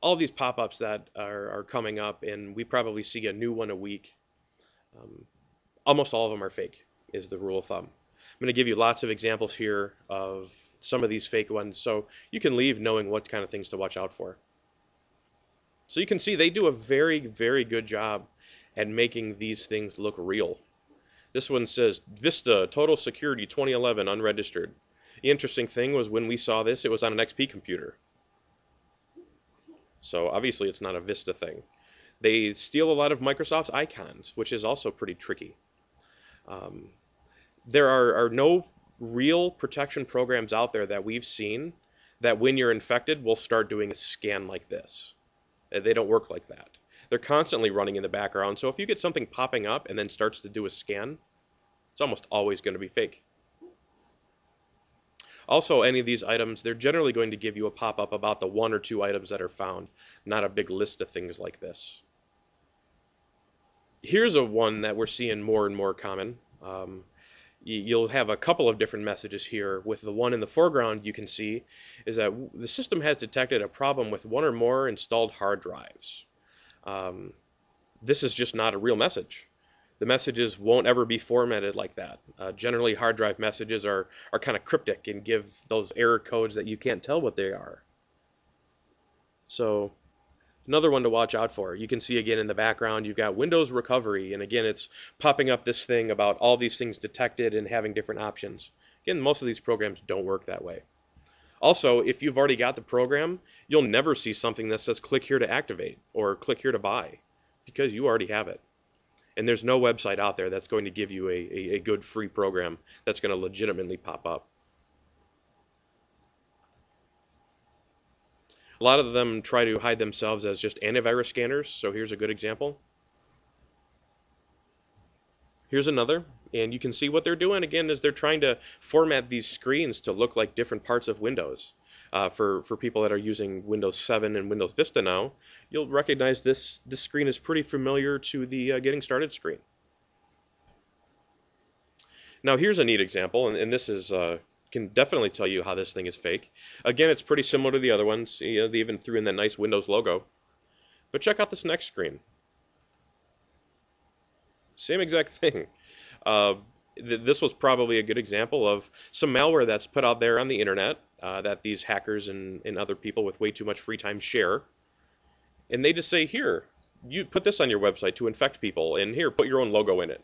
all these pop-ups that are coming up, and we probably see a new one a week. Um, Almost all of them are fake, is the rule of thumb. I'm going to give you lots of examples here of some of these fake ones, so you can leave knowing what kind of things to watch out for. So you can see they do a very, very good job at making these things look real. This one says Vista Total Security 2011 unregistered. The interesting thing was when we saw this, it was on an XP computer. So obviously it's not a Vista thing. They steal a lot of Microsoft's icons, which is also pretty tricky. There are no real protection programs out there that we've seen that when you're infected will start doing a scan like this. They don't work like that. They're constantly running in the background, so if you get something popping up and then starts to do a scan, it's almost always going to be fake. Also, any of these items, they're generally going to give you a pop-up about the 1 or 2 items that are found, not a big list of things like this. Here's a one that we're seeing more and more common. You'll have a couple of different messages here. With the one in the foreground, you can see is that the system has detected a problem with 1 or more installed hard drives. This is just not a real message. The messages won't ever be formatted like that. Generally, hard drive messages are kind of cryptic and give those error codes that you can't tell what they are. So another one to watch out for. You can see again in the background, you've got Windows recovery, and again, it's popping up this thing about all these things detected and having different options. Again, most of these programs don't work that way. Also, if you've already got the program, you'll never see something that says click here to activate or click here to buy because you already have it. And there's no website out there that's going to give you a good free program that's going to legitimately pop up. A lot of them try to hide themselves as just antivirus scanners, so here's a good example. Here's another, and you can see what they're doing again is they're trying to format these screens to look like different parts of Windows. For people that are using Windows 7 and Windows Vista now, you'll recognize this screen is pretty familiar to the getting started screen. Now here's a neat example, and this is can definitely tell you how this thing is fake. Again, it's pretty similar to the other ones. You know, they even threw in that nice Windows logo. But check out this next screen. Same exact thing. This was probably a good example of some malware that's put out there on the internet that these hackers and other people with way too much free time share. And they just say, here, you put this on your website to infect people, and here, put your own logo in it.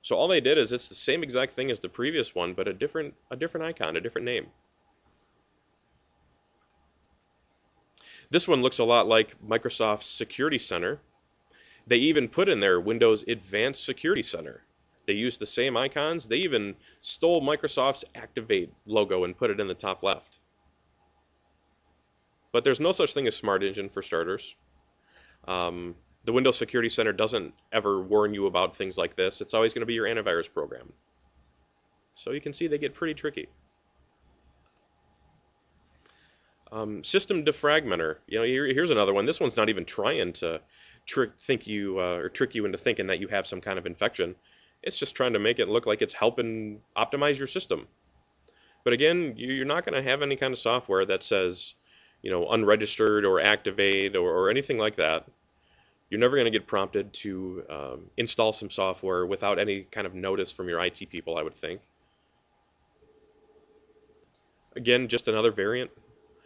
So all they did is it's the same exact thing as the previous one, but a different icon, a different name. This one looks a lot like Microsoft's Security Center. They even put in there Windows Advanced Security Center. They used the same icons. They even stole Microsoft's Activate logo and put it in the top left. But there's no such thing as Smart Engine for starters. The Windows Security Center doesn't ever warn you about things like this. It's always going to be your antivirus program. So you can see they get pretty tricky. System Defragmenter. You know, here's another one. This one's not even trying to trick you into thinking that you have some kind of infection. It's just trying to make it look like it's helping optimize your system. But again, you're not going to have any kind of software that says, you know, unregistered or activate or anything like that. You're never going to get prompted to install some software without any kind of notice from your IT people, I would think. Again, just another variant.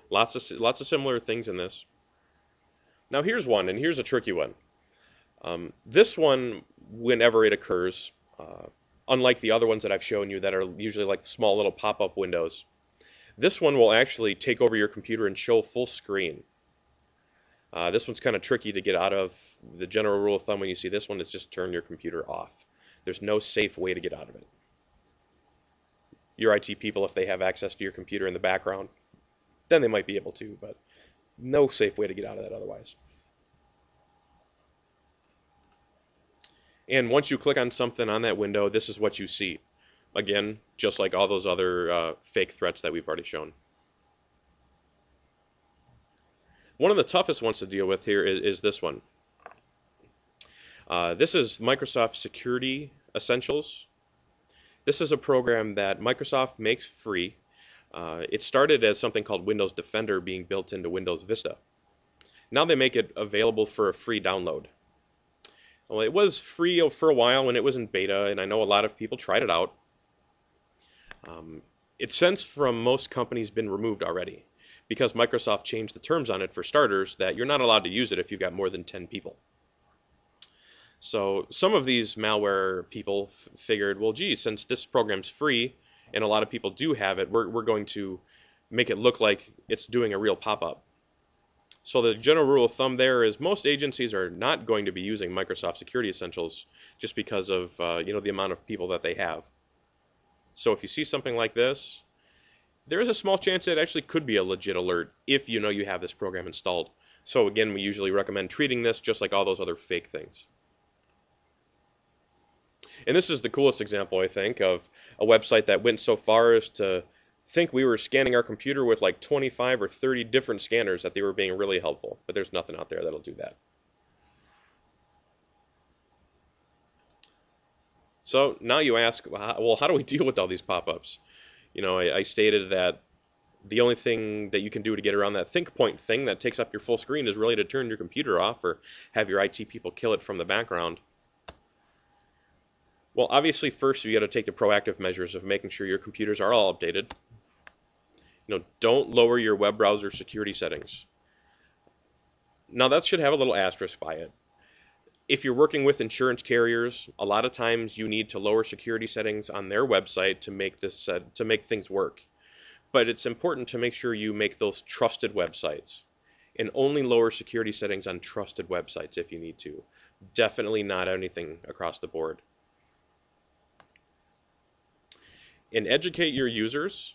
Lots of similar things in this. Now here's one, and here's a tricky one. This one, whenever it occurs, unlike the other ones that I've shown you that are usually like small little pop-up windows, this one will actually take over your computer and show full screen. This one's kind of tricky to get out of. The general rule of thumb when you see this one is just turn your computer off. There's no safe way to get out of it. Your IT people, if they have access to your computer in the background, then they might be able to, but no safe way to get out of that otherwise. And once you click on something on that window, this is what you see. Again, just like all those other fake threats that we've already shown. One of the toughest ones to deal with here is this one. This is Microsoft Security Essentials. This is a program that Microsoft makes free. It started as something called Windows Defender being built into Windows Vista. Now they make it available for a free download. Well, it was free for a while when it was in beta, and I know a lot of people tried it out. It's since from most companies been removed already because Microsoft changed the terms on it for starters that you're not allowed to use it if you've got more than 10 people. So some of these malware people figured, well, gee, since this program's free and a lot of people do have it, we're going to make it look like it's doing a real pop-up. So the general rule of thumb there is most agencies are not going to be using Microsoft Security Essentials just because of the amount of people that they have. So if you see something like this, there is a small chance it actually could be a legit alert if you know you have this program installed. So again, we usually recommend treating this just like all those other fake things. And this is the coolest example, I think, of a website that went so far as to think we were scanning our computer with like 25 or 30 different scanners, that they were being really helpful. But there's nothing out there that'll do that. So now you ask, well, how do we deal with all these pop-ups? I stated that the only thing that you can do to get around that think point thing that takes up your full screen is really to turn your computer off or have your IT people kill it from the background. Well, obviously, first you got to take the proactive measures of making sure your computers are all updated. Don't lower your web browser security settings. Now, that should have a little asterisk by it. If you're working with insurance carriers, a lot of times you need to lower security settings on their website to make things work. But it's important to make sure you make those trusted websites and only lower security settings on trusted websites if you need to. Definitely not anything across the board. And educate your users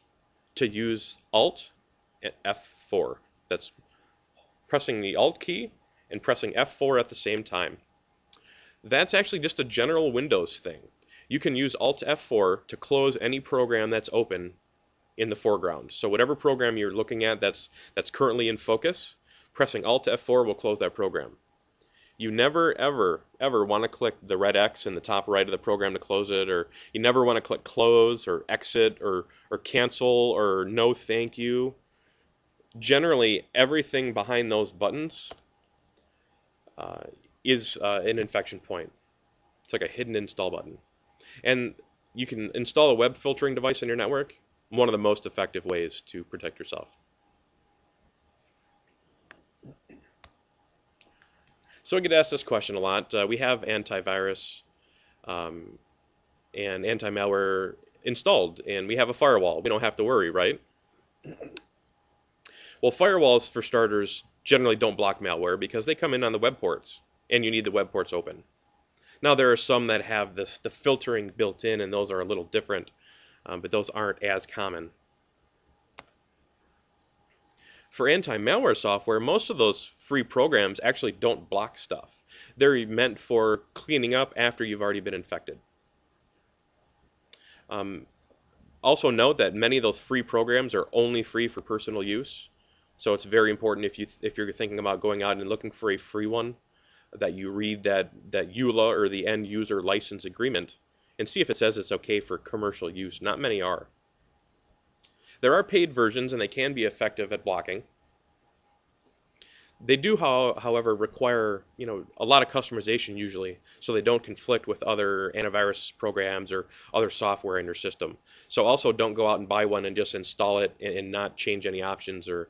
to use Alt and F4. That's pressing the Alt key and pressing F4 at the same time. That's actually just a general Windows thing. You can use Alt F4 to close any program that's open in the foreground. So whatever program you're looking at that's currently in focus, pressing Alt F4 will close that program. You never, ever, ever want to click the red X in the top right of the program to close it, or you never want to click close or exit or cancel or no thank you. Generally, everything behind those buttons is an infection point. It's like a hidden install button. And you can install a web filtering device in your network, one of the most effective ways to protect yourself. So I get asked this question a lot. We have antivirus and anti-malware installed, and we have a firewall. We don't have to worry, right? Well, firewalls, for starters, generally don't block malware because they come in on the web ports, and you need the web ports open. Now, there are some that have the filtering built in, and those are a little different, but those aren't as common. For anti-malware software, most of those free programs actually don't block stuff. They're meant for cleaning up after you've already been infected. Also note that many of those free programs are only free for personal use. So it's very important if you're thinking about going out and looking for a free one, that you read that EULA or the end user license agreement and see if it says it's okay for commercial use. Not many are. There are paid versions, and they can be effective at blocking. They do, however, require a lot of customization usually, so they don't conflict with other antivirus programs or other software in your system. So also don't go out and buy one and just install it and not change any options or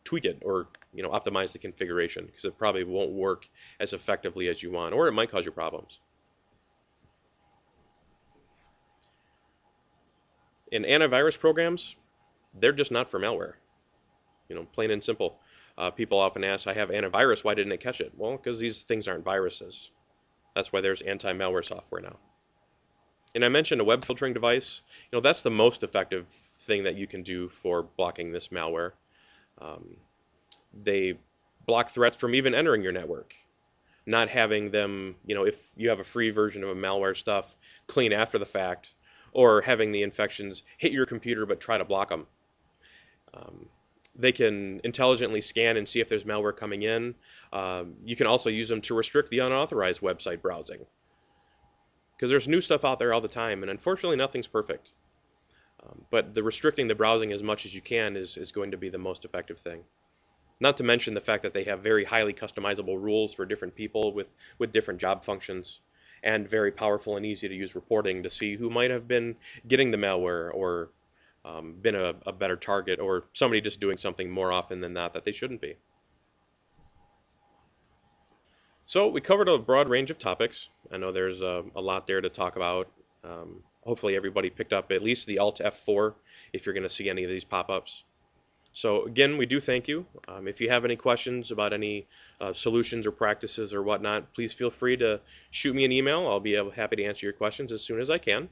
tweak it or optimize the configuration, because it probably won't work as effectively as you want, or it might cause you problems. In antivirus programs, they're just not for malware. Plain and simple. People often ask, I have antivirus, why didn't it catch it? Well, because these things aren't viruses. That's why there's anti-malware software now. And I mentioned a web filtering device. That's the most effective thing that you can do for blocking this malware. They block threats from even entering your network. Not having them, if you have a free version of a malware stuff, clean after the fact, or having the infections hit your computer but try to block them. They can intelligently scan and see if there's malware coming in. You can also use them to restrict the unauthorized website browsing, because there's new stuff out there all the time, and unfortunately nothing's perfect. But restricting the browsing as much as you can is going to be the most effective thing. Not to mention the fact that they have very highly customizable rules for different people with different job functions, and very powerful and easy to use reporting to see who might have been getting the malware or been a better target, or somebody just doing something more often than not that they shouldn't be. So we covered a broad range of topics. I know there's a lot there to talk about. Hopefully everybody picked up at least the Alt F4 if you're going to see any of these pop-ups. So again, we do thank you. If you have any questions about any solutions or practices or whatnot, please feel free to shoot me an email. I'll be happy to answer your questions as soon as I can.